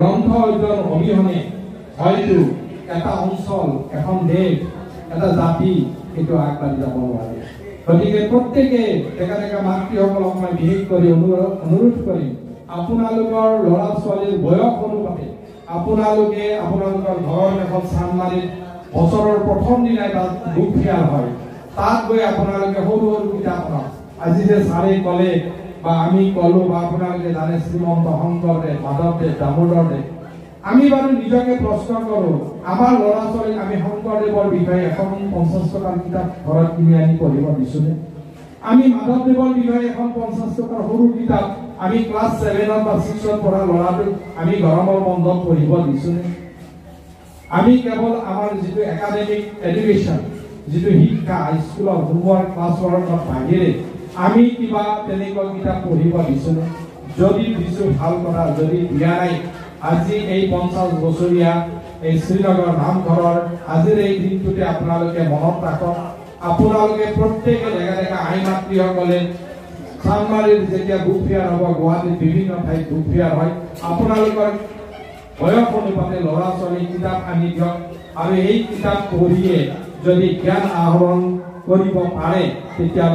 গ্ৰন্থ অধ্যয়ন অবিহনে হয়তো এটা অঞ্চল, এখন দেশ, এটা জাতি এইটো আগবাঢ়ি যাব নোৱাৰে। গতিকে প্ৰত্যেকে ডেকা মাতৃসকলক মই বিশেষ কৰি অনুৰোধ কৰিম, আপোনালোকৰ ল'ৰা ছোৱালীৰ বয়স অনুপাতে আপোনালোকে আপোনালোকৰ ঘৰৰ এখন চানমাৰিত বছৰৰ প্ৰথম দিনাই তাত বুক ফেয়াৰ হয়, তাত গৈ আপোনালোকে সৰু সৰু কিতাপ পঢ়ক। আজি যে ছাৰে ক'লে বা আমি ক'লো বা আপোনালোকে জানে শ্ৰীমন্ত শংকৰদেৱ, মাধৱদেৱ, দামোদৰদেৱ, আমি বাৰু নিজকে প্ৰশ্ন কৰোঁ, আমাৰ ল'ৰা ছোৱালীক আমি শংকৰদেৱৰ বিষয়ে এখন 50 টকাৰ কিতাপ ঘৰত কিনি আনি পঢ়িব দিছোনে? আমি মাধৱদেৱৰ বিষয়ে এখন 50 টকাৰ সৰু কিতাপ আমি ক্লাছ 7 বা 6 পঢ়া ল'ৰাটোক আমি গৰমৰ বন্ধত পঢ়িব দিছোনে? আমি কেৱল আমাৰ যিটো একাডেমিক এডুকেশ্যন, যিটো শিক্ষা স্কুলৰ হোমৱৰ্ক ক্লাছৱৰ্কৰ বাহিৰে আমি কিবা তেনেকুৱা কিতাপ পঢ়িব দিছোনে? যদি দিছো ভাল কথা, যদি দিয়া নাই, আজি এই 50 বছৰীয়া এই শ্ৰীনগৰ নামঘৰৰ আজিৰ এই দিনটোতে আপোনালোকে মনত ৰাখক। আপোনালোকে প্ৰত্যেকে ডেকা আই মাতৃসকলে চানমাৰিৰ যেতিয়া বুক ফেয়াৰ হ'ব, গুৱাহাটীত বিভিন্ন ঠাইত বুক ফেয়াৰ হয়, আপোনালোকৰ বয়স অনুপাতে ল'ৰা ছোৱালী কিতাপ আনি দিয়ক আৰু এই কিতাপ পঢ়িয়ে যদি জ্ঞান আহৰণ কৰিব পাৰে তেতিয়াহ'লে